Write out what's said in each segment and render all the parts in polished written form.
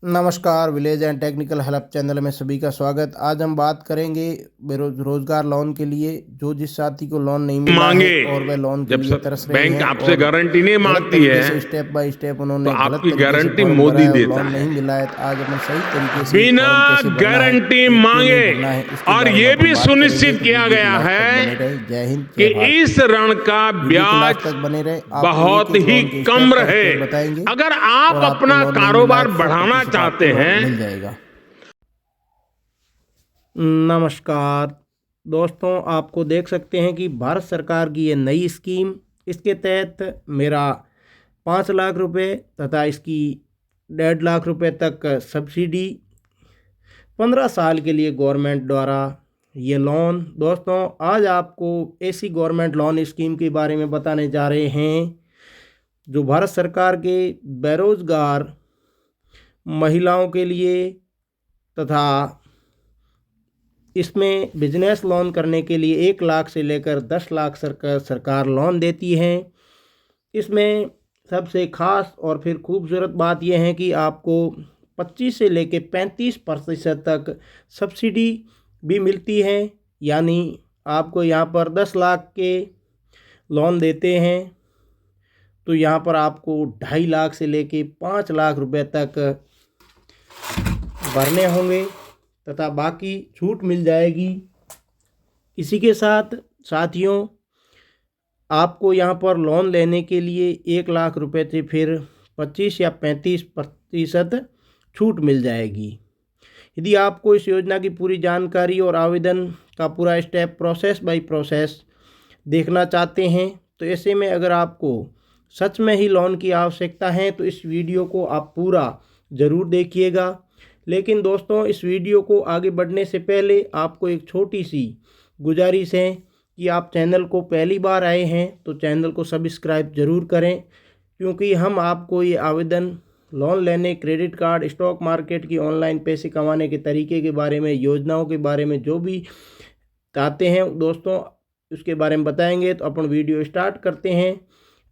नमस्कार, village and technical help channel में सभी का स्वागत। आज हम बात करेंगे बेरोजगार लोन के लिए। जो जिस साथी को लोन नहीं मिला है मांगे। और वह लोन के जब लिए तरस रहे बैंक हैं आपसे और गारंटी नहीं गलत मांगती तरीके है से स्टेप बाय स्टेप तो उन्होंने गलत आपकी तरीके से गारंटी फॉर्म भरा मोदी है और देता लोन है। नहीं मिला है, तो आज अपन सही तरीके से ये बिना फॉर्म कैसे भरना है, गारंटी क्यों नहीं मांगे भरना है, इसके और बारे में ये अपन भी बात करेंगे। सुनिश्चित तो किया वीडियो को गया लास्ट तक है बने रहे। जय हिंद, कि जय भारत। इस ऋण का वीडियो को लास्ट ब्याज तक बने रहे, आपको एक बहुत एक ही लोन के कम स्टेप बाय रहे। स्टेप बताएंगे अगर और आप आपको अपना लोन नहीं मिला है कारोबार तो बढ़ाना 100% चाहते आपको लोन हैं। मिल जाएगा। नमस्कार दोस्तों, आपको देख सकते हैं कि भारत सरकार की ये नई स्कीम, इसके तहत मेरा 5 लाख रुपए तथा इसकी 1.5 लाख रुपए तक सब्सिडी 15 साल के लिए गवर्नमेंट द्वारा ये लोन। दोस्तों, आज आपको ऐसी गवर्नमेंट लोन स्कीम के बारे में बताने जा रहे हैं जो भारत सरकार के बेरोजगार महिलाओं के लिए तथा इसमें बिजनेस लोन करने के लिए 1 लाख से लेकर 10 लाख सरकार लोन देती है। इसमें सबसे ख़ास और फिर खूबसूरत बात यह है कि आपको 25 से लेकर 35% तक सब्सिडी भी मिलती है। यानी आपको यहाँ पर 10 लाख के लोन देते हैं तो यहाँ पर आपको 2.5 लाख से लेकर 5 लाख रुपए तक भरने होंगे तथा बाकी छूट मिल जाएगी। इसी के साथ साथियों, आपको यहाँ पर लोन लेने के लिए 1 लाख रुपए से फिर 25 या 35% छूट मिल जाएगी। यदि आपको इस योजना की पूरी जानकारी और आवेदन का पूरा स्टेप प्रोसेस बाय प्रोसेस देखना चाहते हैं तो ऐसे में अगर आपको सच में ही लोन की आवश्यकता है तो इस वीडियो को आप पूरा ज़रूर देखिएगा। लेकिन दोस्तों, इस वीडियो को आगे बढ़ने से पहले आपको एक छोटी सी गुजारिश है कि आप चैनल को पहली बार आए हैं तो चैनल को सब्सक्राइब ज़रूर करें, क्योंकि हम आपको ये आवेदन, लोन लेने, क्रेडिट कार्ड, स्टॉक मार्केट की ऑनलाइन पैसे कमाने के तरीके के बारे में, योजनाओं के बारे में जो भी चाहते हैं दोस्तों उसके बारे में बताएंगे। तो अपन वीडियो स्टार्ट करते हैं।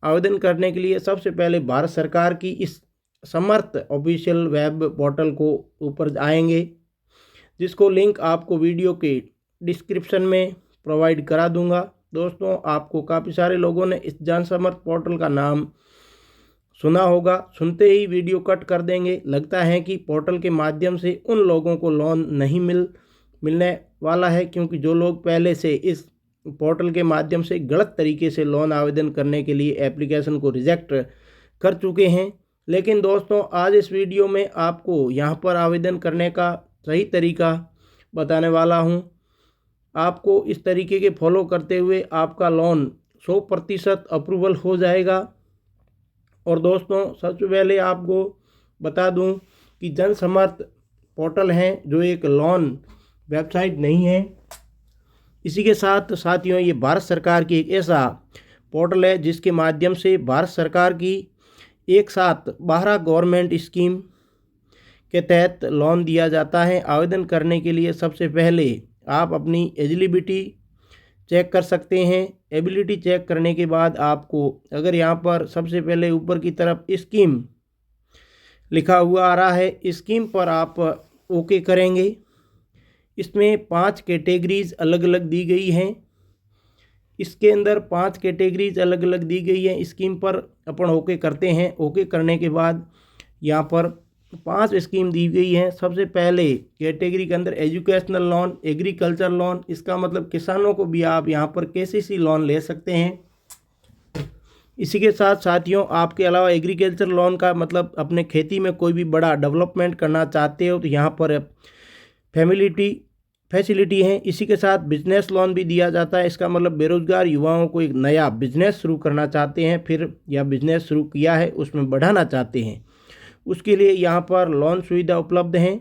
आवेदन करने के लिए सबसे पहले भारत सरकार की इस समर्थ ऑफिशियल वेब पोर्टल को ऊपर आएंगे, जिसको लिंक आपको वीडियो के डिस्क्रिप्शन में प्रोवाइड करा दूंगा। दोस्तों, आपको काफ़ी सारे लोगों ने इस जन समर्थ पोर्टल का नाम सुना होगा, सुनते ही वीडियो कट कर देंगे। लगता है कि पोर्टल के माध्यम से उन लोगों को लोन नहीं मिलने वाला है, क्योंकि जो लोग पहले से इस पोर्टल के माध्यम से गलत तरीके से लोन आवेदन करने के लिए एप्लीकेशन को रिजेक्ट कर चुके हैं। लेकिन दोस्तों, आज इस वीडियो में आपको यहाँ पर आवेदन करने का सही तरीका बताने वाला हूँ। आपको इस तरीके के फॉलो करते हुए आपका लोन 100% अप्रूवल हो जाएगा। और दोस्तों, सबसे पहले आपको बता दूं कि जन समर्थ पोर्टल है जो एक लोन वेबसाइट नहीं है। इसी के साथ साथियों, ये भारत सरकार की एक ऐसा पोर्टल है जिसके माध्यम से भारत सरकार की एक साथ 12 गवर्नमेंट स्कीम के तहत लोन दिया जाता है। आवेदन करने के लिए सबसे पहले आप अपनी एलिजिबिलिटी चेक कर सकते हैं। एबिलिटी चेक करने के बाद आपको, अगर यहाँ पर सबसे पहले ऊपर की तरफ स्कीम लिखा हुआ आ रहा है, स्कीम पर आप ओके करेंगे। इसमें 5 कैटेगरीज अलग अलग दी गई हैं। इसके अंदर 5 कैटेगरीज अलग अलग दी गई हैं। स्कीम पर अपन ओके करते हैं। ओके करने के बाद यहाँ पर 5 स्कीम दी गई हैं। सबसे पहले कैटेगरी के अंदर एजुकेशनल लोन, एग्रीकल्चर लोन, इसका मतलब किसानों को भी आप यहाँ पर केसीसी लोन ले सकते हैं। इसी के साथ साथियों, आपके अलावा एग्रीकल्चर लोन का मतलब अपने खेती में कोई भी बड़ा डेवलपमेंट करना चाहते हो तो यहाँ पर फैसिलिटी है। इसी के साथ बिजनेस लोन भी दिया जाता है। इसका मतलब बेरोजगार युवाओं को एक नया बिजनेस शुरू करना चाहते हैं, फिर या बिजनेस शुरू किया है उसमें बढ़ाना चाहते हैं, उसके लिए यहाँ पर लोन सुविधा उपलब्ध है।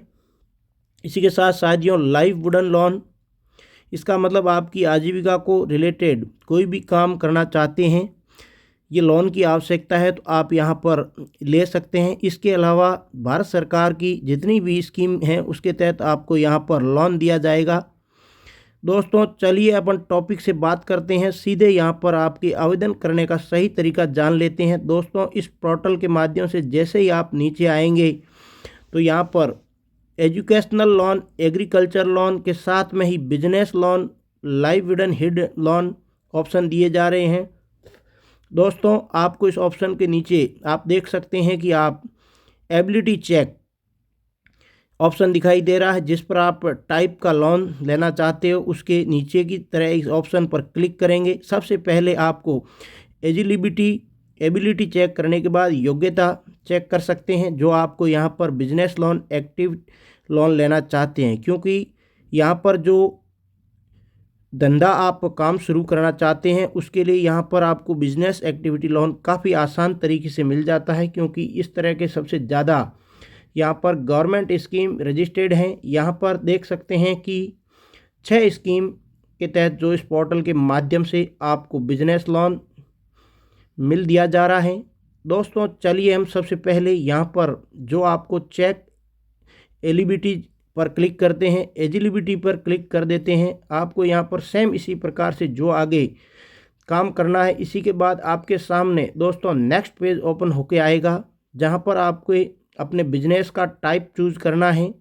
इसी के साथ साथियों, लाइवलीहुड लोन, इसका मतलब आपकी आजीविका को रिलेटेड कोई भी काम करना चाहते हैं, ये लोन की आवश्यकता है तो आप यहाँ पर ले सकते हैं। इसके अलावा भारत सरकार की जितनी भी स्कीम है उसके तहत आपको यहाँ पर लोन दिया जाएगा। दोस्तों, चलिए अपन टॉपिक से बात करते हैं। सीधे यहाँ पर आपके आवेदन करने का सही तरीका जान लेते हैं। दोस्तों, इस पोर्टल के माध्यम से जैसे ही आप नीचे आएंगे तो यहाँ पर एजुकेशनल लोन, एग्रीकल्चर लोन के साथ में ही business loan, livelihood loan option दिए जा रहे हैं। दोस्तों आपको इस ऑप्शन के नीचे आप देख सकते हैं कि आप एबिलिटी चेक ऑप्शन दिखाई दे रहा है, जिस पर आप टाइप का लोन लेना चाहते हो उसके नीचे की तरह इस ऑप्शन पर क्लिक करेंगे। सबसे पहले आपको एबिलिटी चेक करने के बाद योग्यता चेक कर सकते हैं, जो आपको यहाँ पर बिजनेस लोन, एक्टिव लोन लेना चाहते हैं, क्योंकि यहाँ पर जो धंधा आप काम शुरू करना चाहते हैं उसके लिए यहाँ पर आपको बिजनेस एक्टिविटी लोन काफ़ी आसान तरीके से मिल जाता है, क्योंकि इस तरह के सबसे ज़्यादा यहाँ पर गवर्नमेंट स्कीम रजिस्टर्ड हैं। यहाँ पर देख सकते हैं कि 6 स्कीम के तहत जो इस पोर्टल के माध्यम से आपको बिजनेस लोन मिल दिया जा रहा है। दोस्तों चलिए हम सबसे पहले यहाँ पर जो आपको चेक एलिजिबिलिटी पर क्लिक करते हैं, एलिजिबिलिटी पर क्लिक कर देते हैं। आपको यहाँ पर सेम इसी प्रकार से जो आगे काम करना है, इसी के बाद आपके सामने दोस्तों नेक्स्ट पेज ओपन होके आएगा, जहाँ पर आपको अपने बिजनेस का टाइप चूज़ करना है।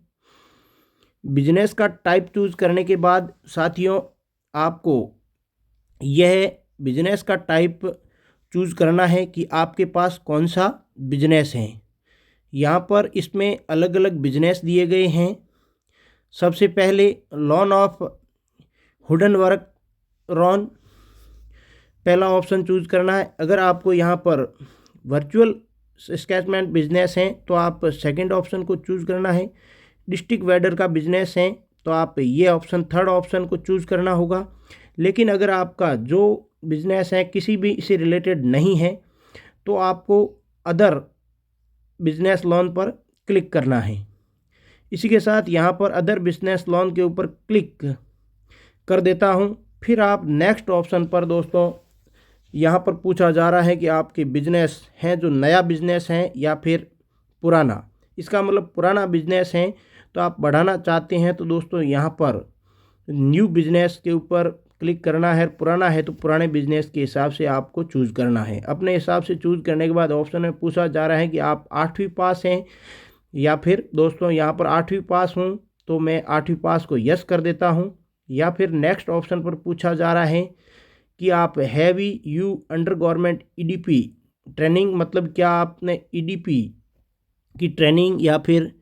बिजनेस का टाइप चूज़ करने के बाद साथियों आपको यह बिजनेस का टाइप चूज़ करना है कि आपके पास कौन सा बिजनेस है। यहाँ पर इसमें अलग अलग बिजनेस दिए गए हैं। सबसे पहले loan of wooden work loan पहला ऑप्शन चूज़ करना है। अगर आपको यहाँ पर वर्चुअल स्केचमेंट बिजनेस हैं तो आप सेकंड ऑप्शन को चूज़ करना है। डिस्ट्रिक्ट वेडर का बिजनेस है तो आप ये ऑप्शन थर्ड ऑप्शन को चूज़ करना होगा। लेकिन अगर आपका जो बिजनेस है किसी भी से रिलेटेड नहीं है तो आपको अदर बिजनेस लोन पर क्लिक करना है। इसी के साथ यहाँ पर अदर बिजनेस लोन के ऊपर क्लिक कर देता हूँ। फिर आप नेक्स्ट ऑप्शन पर दोस्तों यहाँ पर पूछा जा रहा है कि आपके बिजनेस हैं जो नया बिजनेस है या फिर पुराना। इसका मतलब पुराना बिजनेस है तो आप बढ़ाना चाहते हैं तो दोस्तों यहाँ पर न्यू बिजनेस के ऊपर क्लिक करना है। पुराना है तो पुराने बिजनेस के हिसाब से आपको चूज़ करना है। अपने हिसाब से चूज़ करने के बाद ऑप्शन में पूछा जा रहा है कि आप 8वीं पास हैं या फिर दोस्तों यहाँ पर 8वीं पास हूँ तो मैं 8वीं पास को यस कर देता हूँ। या फिर नेक्स्ट ऑप्शन पर पूछा जा रहा है कि आप have you under government EDP training, मतलब क्या आपने ईडीपी की ट्रेनिंग या फिर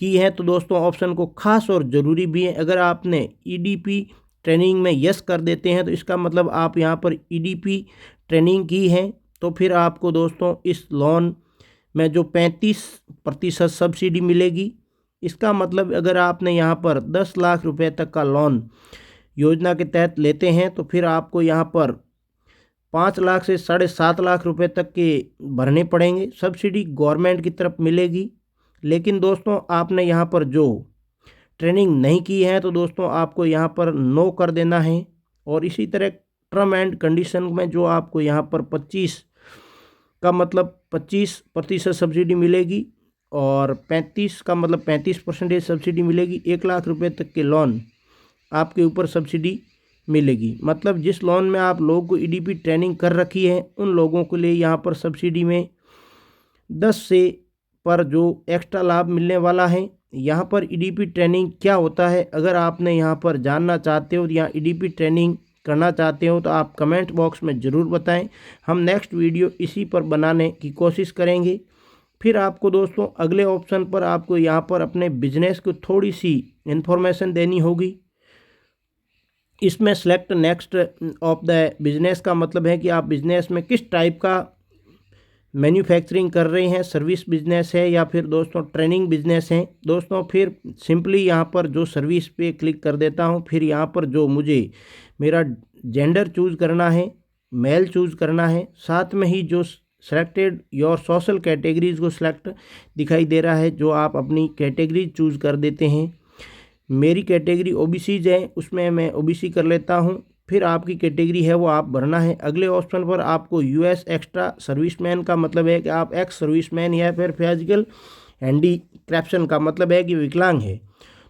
की है। तो दोस्तों ऑप्शन को खास और ज़रूरी भी है। अगर आपने ईडीपी ट्रेनिंग में यस कर देते हैं तो इसका मतलब आप यहाँ पर ईडीपी ट्रेनिंग की है, तो फिर आपको दोस्तों इस लोन में जो 35% सब्सिडी मिलेगी। इसका मतलब अगर आपने यहाँ पर 10 लाख रुपए तक का लोन योजना के तहत लेते हैं तो फिर आपको यहाँ पर 5 लाख से 7.5 लाख रुपए तक के भरने पड़ेंगे। सब्सिडी गवर्नमेंट की तरफ मिलेगी। लेकिन दोस्तों आपने यहाँ पर जो ट्रेनिंग नहीं की है तो दोस्तों आपको यहाँ पर नो कर देना है। और इसी तरह टर्म एंड कंडीशन में जो आपको यहाँ पर 25 का मतलब 25% सब्सिडी मिलेगी और 35 का मतलब 35% सब्सिडी मिलेगी। 1 लाख रुपए तक के लोन आपके ऊपर सब्सिडी मिलेगी। मतलब जिस लोन में आप लोगों को ईडीपी ट्रेनिंग कर रखी है उन लोगों के लिए यहाँ पर सब्सिडी में 10 से पर जो एक्स्ट्रा लाभ मिलने वाला है। यहाँ पर ईडीपी ट्रेनिंग क्या होता है, अगर आपने यहाँ पर जानना चाहते हो या ईडीपी ट्रेनिंग करना चाहते हो तो आप कमेंट बॉक्स में ज़रूर बताएं। हम नेक्स्ट वीडियो इसी पर बनाने की कोशिश करेंगे। फिर आपको दोस्तों अगले ऑप्शन पर आपको यहाँ पर अपने बिजनेस को थोड़ी सी इन्फॉर्मेशन देनी होगी। इसमें select next of the business का मतलब है कि आप बिजनेस में किस टाइप का मैन्युफैक्चरिंग कर रहे हैं, सर्विस बिजनेस है या फिर दोस्तों ट्रेनिंग बिजनेस है। दोस्तों फिर सिंपली यहाँ पर जो सर्विस पे क्लिक कर देता हूँ। फिर यहाँ पर जो मुझे मेरा जेंडर चूज़ करना है, मेल चूज़ करना है। साथ में ही जो सेलेक्टेड योर सोशल कैटेगरीज को सिलेक्ट दिखाई दे रहा है, जो आप अपनी कैटेगरी चूज़ कर देते हैं। मेरी कैटेगरी ओबीसीज है, उसमें मैं ओबीसी कर लेता हूँ। फिर आपकी कैटेगरी है वो आप भरना है। अगले ऑप्शन पर आपको यूएस एक्स्ट्रा सर्विसमैन का मतलब है कि आप एक्स सर्विसमैन या फिर फिजिकल हैंडीक्रैप्शन का मतलब है कि विकलांग है।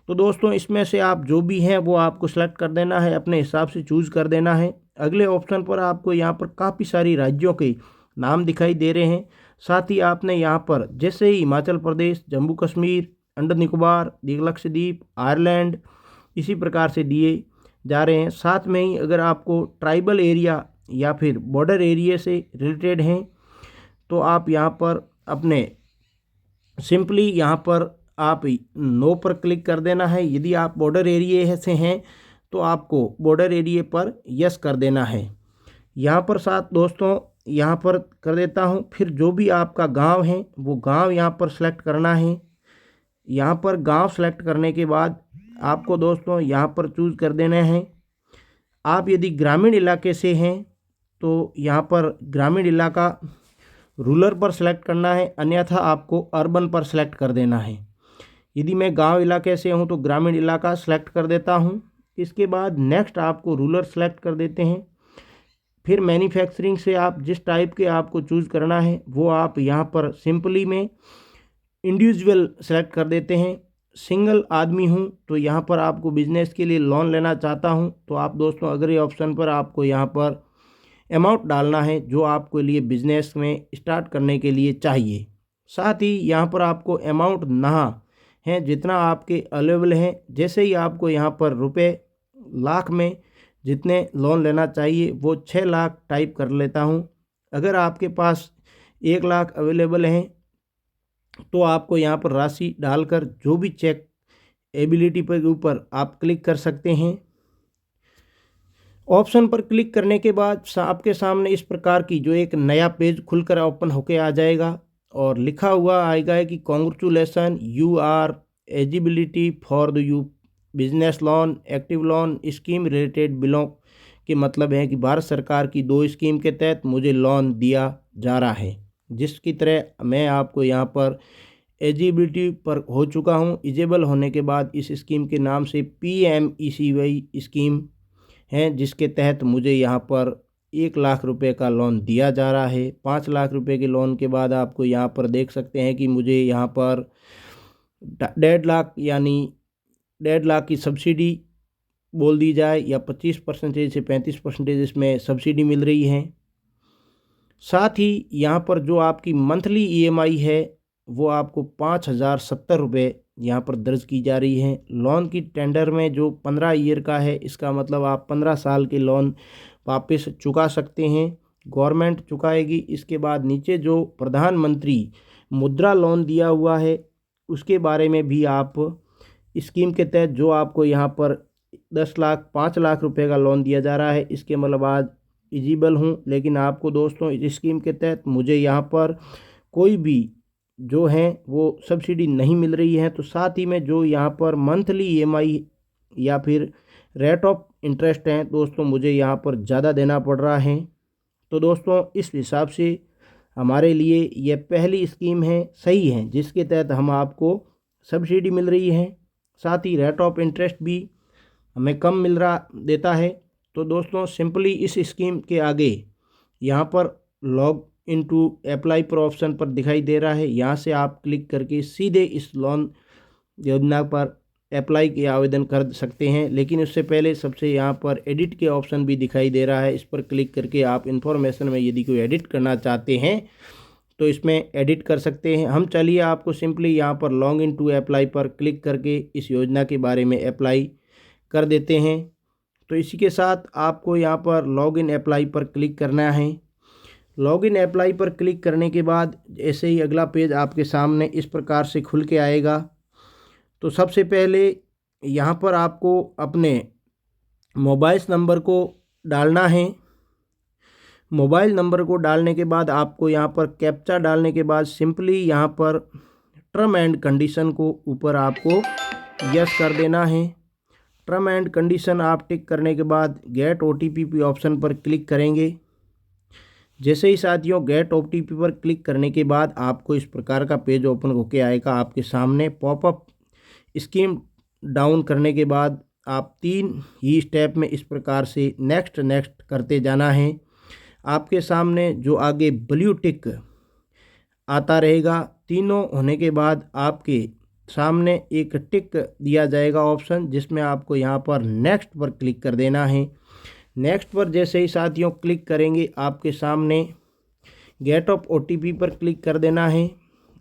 तो दोस्तों इसमें से आप जो भी हैं वो आपको सेलेक्ट कर देना है, अपने हिसाब से चूज़ कर देना है। अगले ऑप्शन पर आपको यहाँ पर काफ़ी सारी राज्यों के नाम दिखाई दे रहे हैं। साथ ही आपने यहाँ पर जैसे ही हिमाचल प्रदेश, जम्मू कश्मीर, अंडमान निकोबार, दीव लक्षद्वीप, आयरलैंड, इसी प्रकार से दिए जा रहे हैं। साथ में ही अगर आपको ट्राइबल एरिया या फिर बॉर्डर एरिया से रिलेटेड हैं तो आप यहाँ पर अपने सिंपली यहाँ पर आप नो पर क्लिक कर देना है। यदि आप बॉर्डर एरिया से हैं तो आपको बॉर्डर एरिया पर यस कर देना है। यहाँ पर साथ दोस्तों यहाँ पर कर देता हूँ। फिर जो भी आपका गांव है वो गांव यहाँ पर सेलेक्ट करना है। यहाँ पर गांव सेलेक्ट करने के बाद आपको दोस्तों यहाँ पर चूज़ कर देना है। आप यदि ग्रामीण इलाके से हैं तो यहाँ पर ग्रामीण इलाका रूरल पर सेलेक्ट करना है, अन्यथा आपको अर्बन पर सेलेक्ट कर देना है। यदि मैं गांव इलाके से हूँ तो ग्रामीण इलाका सेलेक्ट कर देता हूँ। इसके बाद नेक्स्ट आपको रूरल सेलेक्ट कर देते हैं। फिर मैन्युफैक्चरिंग से आप जिस टाइप के आपको चूज़ करना है वो आप यहाँ पर सिंपली में इंडिविजुअल सेलेक्ट कर देते हैं। सिंगल आदमी हूँ तो यहाँ पर आपको बिजनेस के लिए लोन लेना चाहता हूँ तो आप दोस्तों अगर ये ऑप्शन पर आपको यहाँ पर अमाउंट डालना है जो आपके लिए बिजनेस में स्टार्ट करने के लिए चाहिए। साथ ही यहाँ पर आपको अमाउंट ना है जितना आपके अवेलेबल हैं। जैसे ही आपको यहाँ पर रुपए लाख में जितने लोन लेना चाहिए वो 6 लाख टाइप कर लेता हूँ। अगर आपके पास 1 लाख अवेलेबल हैं तो आपको यहाँ पर राशि डालकर जो भी चेक एबिलिटी पर ऊपर आप क्लिक कर सकते हैं। ऑप्शन पर क्लिक करने के बाद आपके सामने इस प्रकार की जो एक नया पेज खुलकर ओपन होके आ जाएगा और लिखा हुआ आएगा कि congratulation you are eligibility for the you business loan active loan scheme related belong के मतलब है कि भारत सरकार की 2 स्कीम के तहत मुझे लोन दिया जा रहा है, जिसकी तरह मैं आपको यहाँ पर एलिजिबिलिटी पर हो चुका हूँ। एलिजिबल होने के बाद इस स्कीम के नाम से PMECY स्कीम है जिसके तहत मुझे यहाँ पर 1 लाख रुपए का लोन दिया जा रहा है। 5 लाख रुपए के लोन के बाद आपको यहाँ पर देख सकते हैं कि मुझे यहाँ पर 1.5 लाख यानी 1.5 लाख की सब्सिडी बोल दी जाए या 25% से 35% इसमें सब्सिडी मिल रही है। साथ ही यहाँ पर जो आपकी मंथली EMI है वो आपको 5,070 रुपये यहाँ पर दर्ज की जा रही है। लोन की टेंडर में जो 15 ईयर का है इसका मतलब आप 15 साल के लोन वापस चुका सकते हैं, गवर्नमेंट चुकाएगी। इसके बाद नीचे जो प्रधानमंत्री मुद्रा लोन दिया हुआ है उसके बारे में भी आप स्कीम के तहत जो आपको यहाँ पर 5 लाख रुपए का लोन दिया जा रहा है इसके मतलब आज एलिजिबल हूँ। लेकिन आपको दोस्तों इस स्कीम के तहत मुझे यहाँ पर कोई भी जो है वो सब्सिडी नहीं मिल रही है। तो साथ ही में जो यहाँ पर मंथली EMI या फिर रेट ऑफ इंटरेस्ट है दोस्तों मुझे यहाँ पर ज़्यादा देना पड़ रहा है। तो दोस्तों इस हिसाब से हमारे लिए ये पहली स्कीम है सही है जिसके तहत हम आपको सब्सिडी मिल रही है, साथ ही रेट ऑफ इंटरेस्ट भी हमें कम मिल रहा देता है। तो दोस्तों सिंपली इस स्कीम के आगे यहाँ पर लॉग इनटू अप्लाई पर ऑप्शन पर दिखाई दे रहा है, यहाँ से आप क्लिक करके सीधे इस लोन योजना पर अप्लाई के आवेदन कर सकते हैं। लेकिन उससे पहले सबसे यहाँ पर एडिट के ऑप्शन भी दिखाई दे रहा है, इस पर क्लिक करके आप इन्फॉर्मेशन में यदि कोई एडिट करना चाहते हैं तो इसमें एडिट कर सकते हैं। हम चलिए आपको सिंपली यहाँ पर लॉग इन टू अप्लाई पर क्लिक करके इस योजना के बारे में अप्लाई कर देते हैं। तो इसी के साथ आपको यहाँ पर लॉग इन अप्लाई पर क्लिक करना है। लॉग इन अप्लाई पर क्लिक करने के बाद ऐसे ही अगला पेज आपके सामने इस प्रकार से खुल के आएगा। तो सबसे पहले यहाँ पर आपको अपने मोबाइल नंबर को डालना है। मोबाइल नंबर को डालने के बाद आपको यहाँ पर कैप्चा डालने के बाद सिंपली यहाँ पर टर्म एंड कंडीशन को ऊपर आपको यस कर देना है। टर्म एंड कंडीशन आप टिक करने के बाद गेट OTP ऑप्शन पर क्लिक करेंगे। जैसे ही साथियों गेट OTP पर क्लिक करने के बाद आपको इस प्रकार का पेज ओपन होके आएगा आपके सामने। पॉपअप स्कीम डाउन करने के बाद आप 3 ही स्टेप में इस प्रकार से नेक्स्ट नेक्स्ट करते जाना है। आपके सामने जो आगे ब्लू टिक आता रहेगा, तीनों होने के बाद आपके सामने एक टिक दिया जाएगा ऑप्शन जिसमें आपको यहाँ पर नेक्स्ट पर क्लिक कर देना है। नेक्स्ट पर जैसे ही साथियों क्लिक करेंगे आपके सामने गेट ऑफ OTP पर क्लिक कर देना है।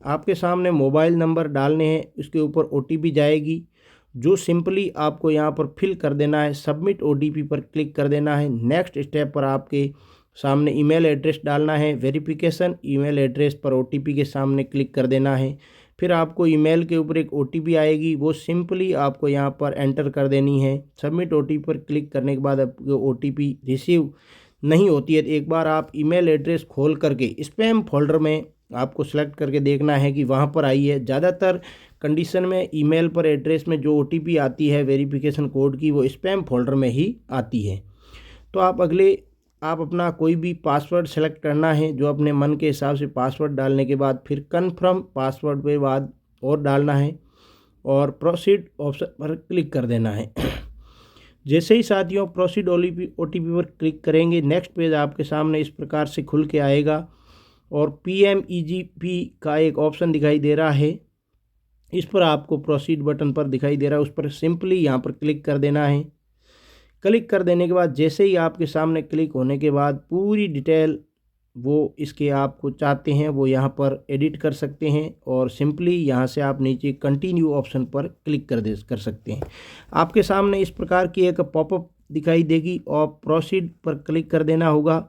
आपके सामने मोबाइल नंबर डालने हैं, उसके ऊपर OTP जाएगी, जो सिंपली आपको यहाँ पर फिल कर देना है। सबमिट OTP पर क्लिक कर देना है। नेक्स्ट स्टेप पर आपके सामने ईमेल एड्रेस डालना है। वेरिफिकेशन ईमेल एड्रेस पर OTP के सामने क्लिक कर देना है। फिर आपको ईमेल के ऊपर एक OTP आएगी, वो सिंपली आपको यहाँ पर एंटर कर देनी है। सबमिट OTP पर क्लिक करने के बाद आपको OTP रिसीव नहीं होती है तो एक बार आप ईमेल एड्रेस खोल करके स्पैम फोल्डर में आपको सेलेक्ट करके देखना है कि वहाँ पर आई है। ज़्यादातर कंडीशन में ईमेल पर एड्रेस में जो OTP आती है वेरिफिकेशन कोड की, वो स्पैम फोल्डर में ही आती है। तो आप अपना कोई भी पासवर्ड सेलेक्ट करना है, जो अपने मन के हिसाब से पासवर्ड डालने के बाद फिर कन्फर्म पासवर्ड पे बाद और डालना है और प्रोसीड ऑप्शन पर क्लिक कर देना है। जैसे ही साथियों प्रोसीड OTP पर क्लिक करेंगे, नेक्स्ट पेज आपके सामने इस प्रकार से खुल के आएगा और PMEGP का एक ऑप्शन दिखाई दे रहा है। इस पर आपको प्रोसीड बटन पर दिखाई दे रहा है, उस पर सिंपली यहाँ पर क्लिक कर देना है। क्लिक कर देने के बाद जैसे ही आपके सामने क्लिक होने के बाद पूरी डिटेल वो इसके आपको चाहते हैं वो यहाँ पर एडिट कर सकते हैं और सिंपली यहाँ से आप नीचे कंटिन्यू ऑप्शन पर क्लिक कर सकते हैं। आपके सामने इस प्रकार की एक पॉपअप दिखाई देगी और प्रोसीड पर क्लिक कर देना होगा।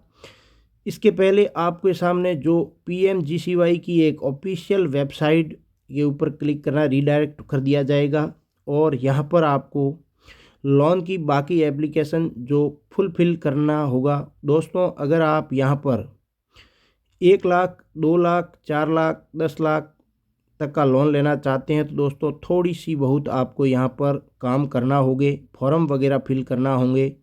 इसके पहले आपके सामने जो PMGCY की एक ऑफिशियल वेबसाइट के ऊपर क्लिक करना, रीडायरेक्ट कर दिया जाएगा और यहाँ पर आपको लोन की बाकी एप्लीकेशन जो फुलफिल करना होगा। दोस्तों अगर आप यहाँ पर 1 लाख, 2 लाख, 4 लाख, 10 लाख तक का लोन लेना चाहते हैं तो दोस्तों थोड़ी सी बहुत आपको यहाँ पर काम करना होंगे, फॉर्म वगैरह फिल करना होंगे।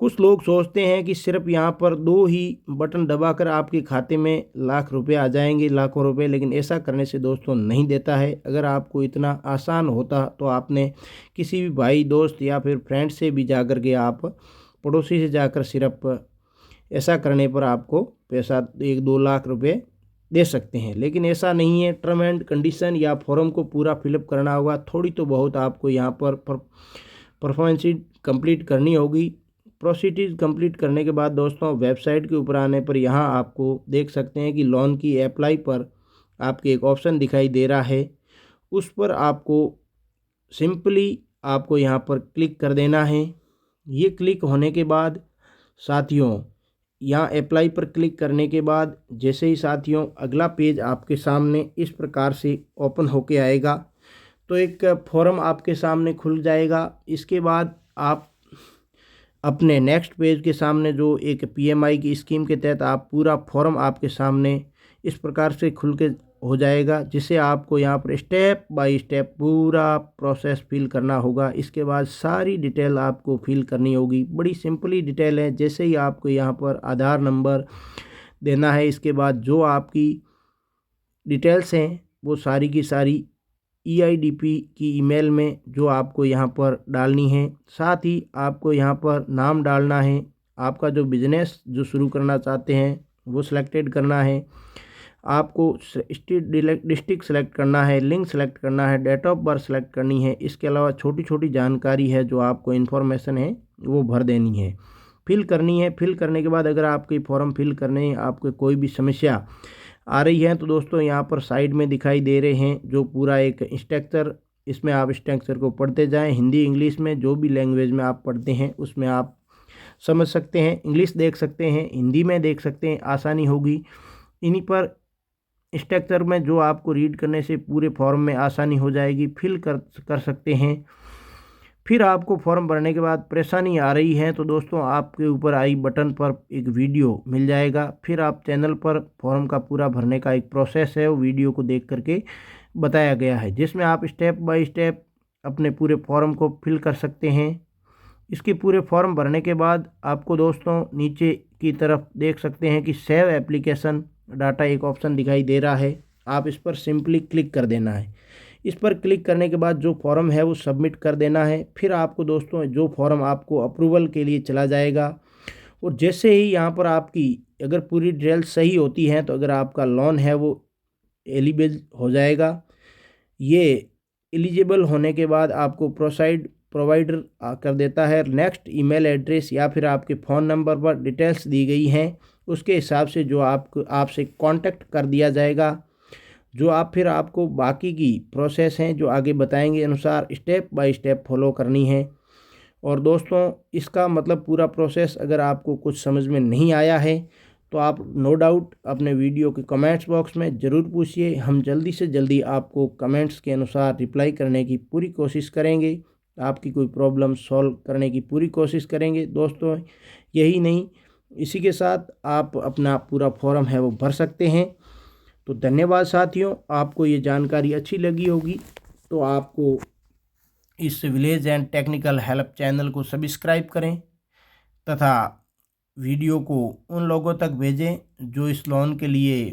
कुछ लोग सोचते हैं कि सिर्फ यहाँ पर 2 ही बटन दबाकर आपके खाते में लाख रुपए आ जाएंगे, लाखों रुपए, लेकिन ऐसा करने से दोस्तों नहीं देता है। अगर आपको इतना आसान होता तो आपने किसी भी भाई दोस्त या फिर फ्रेंड से भी जाकर के आप पड़ोसी से जाकर सिर्फ ऐसा करने पर आपको पैसा 1-2 लाख रुपए दे सकते हैं, लेकिन ऐसा नहीं है। टर्म एंड कंडीशन या फॉर्म को पूरा फिलअप करना होगा, थोड़ी तो बहुत आपको यहाँ पर परफॉर्मेंस कंप्लीट करनी होगी। प्रोसीड कंप्लीट करने के बाद दोस्तों वेबसाइट के ऊपर आने पर यहाँ आपको देख सकते हैं कि लोन की अप्लाई पर आपके एक ऑप्शन दिखाई दे रहा है, उस पर आपको सिंपली आपको यहाँ पर क्लिक कर देना है। ये क्लिक होने के बाद साथियों यहाँ अप्लाई पर क्लिक करने के बाद जैसे ही साथियों अगला पेज आपके सामने इस प्रकार से ओपन होके आएगा, तो एक फॉर्म आपके सामने खुल जाएगा। इसके बाद आप अपने नेक्स्ट पेज के सामने जो एक PMI की स्कीम के तहत आप पूरा फॉर्म आपके सामने इस प्रकार से खुल के हो जाएगा, जिसे आपको यहाँ पर स्टेप बाय स्टेप पूरा प्रोसेस फिल करना होगा। इसके बाद सारी डिटेल आपको फिल करनी होगी, बड़ी सिंपली डिटेल है। जैसे ही आपको यहाँ पर आधार नंबर देना है, इसके बाद जो आपकी डिटेल्स हैं वो सारी की सारी EIDP की ईमेल में जो आपको यहाँ पर डालनी है। साथ ही आपको यहाँ पर नाम डालना है, आपका जो बिज़नेस जो शुरू करना चाहते हैं वो सिलेक्टेड करना है, आपको स्टेट डिस्ट्रिक्ट सेलेक्ट करना है, लिंक सेलेक्ट करना है, डेट ऑफ बर्थ सेलेक्ट करनी है। इसके अलावा छोटी छोटी जानकारी है जो आपको इन्फॉर्मेशन है वो भर देनी है, फिल करनी है। फिल करने के बाद अगर आपके फॉर्म फिल करने आपको कोई भी समस्या आ रही है तो दोस्तों यहाँ पर साइड में दिखाई दे रहे हैं जो पूरा एक इंस्ट्रक्चर, इसमें आप इंस्ट्रक्चर को पढ़ते जाएं। हिंदी इंग्लिश में जो भी लैंग्वेज में आप पढ़ते हैं उसमें आप समझ सकते हैं, इंग्लिश देख सकते हैं, हिंदी में देख सकते हैं, आसानी होगी। इन्हीं पर इंस्ट्रक्चर में जो आपको रीड करने से पूरे फॉर्म में आसानी हो जाएगी, फिल कर सकते हैं। फिर आपको फॉर्म भरने के बाद परेशानी आ रही है तो दोस्तों आपके ऊपर आई बटन पर एक वीडियो मिल जाएगा, फिर आप चैनल पर फॉर्म का पूरा भरने का एक प्रोसेस है वो वीडियो को देख करके बताया गया है, जिसमें आप स्टेप बाय स्टेप अपने पूरे फॉर्म को फिल कर सकते हैं। इसके पूरे फॉर्म भरने के बाद आपको दोस्तों नीचे की तरफ देख सकते हैं कि सेव एप्लीकेशन डाटा एक ऑप्शन दिखाई दे रहा है, आप इस पर सिंपली क्लिक कर देना है। इस पर क्लिक करने के बाद जो फॉर्म है वो सबमिट कर देना है। फिर आपको दोस्तों जो फॉर्म आपको अप्रूवल के लिए चला जाएगा और जैसे ही यहाँ पर आपकी अगर पूरी डिटेल सही होती है तो अगर आपका लोन है वो एलिजिबल हो जाएगा। ये एलिजिबल होने के बाद आपको प्रोवाइडर कर देता है नेक्स्ट ईमेल एड्रेस या फिर आपके फ़ोन नंबर पर डिटेल्स दी गई हैं उसके हिसाब से जो आपसे कांटेक्ट कर दिया जाएगा। जो आप फिर आपको बाकी की प्रोसेस हैं जो आगे बताएंगे अनुसार स्टेप बाय स्टेप फॉलो करनी है। और दोस्तों, इसका मतलब पूरा प्रोसेस अगर आपको कुछ समझ में नहीं आया है तो आप नो डाउट अपने वीडियो के कमेंट्स बॉक्स में ज़रूर पूछिए। हम जल्दी से जल्दी आपको कमेंट्स के अनुसार रिप्लाई करने की पूरी कोशिश करेंगे, आपकी कोई प्रॉब्लम सॉल्व करने की पूरी कोशिश करेंगे। दोस्तों, यही नहीं, इसी के साथ आप अपना पूरा फॉर्म है वो भर सकते हैं। तो धन्यवाद साथियों, आपको ये जानकारी अच्छी लगी होगी तो आपको इस village and technical help channel को सब्सक्राइब करें तथा वीडियो को उन लोगों तक भेजें जो इस लोन के लिए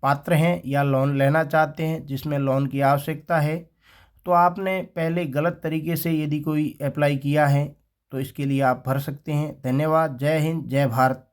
पात्र हैं या लोन लेना चाहते हैं, जिसमें लोन की आवश्यकता है। तो आपने पहले गलत तरीके से यदि कोई अप्लाई किया है तो इसके लिए आप भर सकते हैं। धन्यवाद। जय हिंद, जय भारत।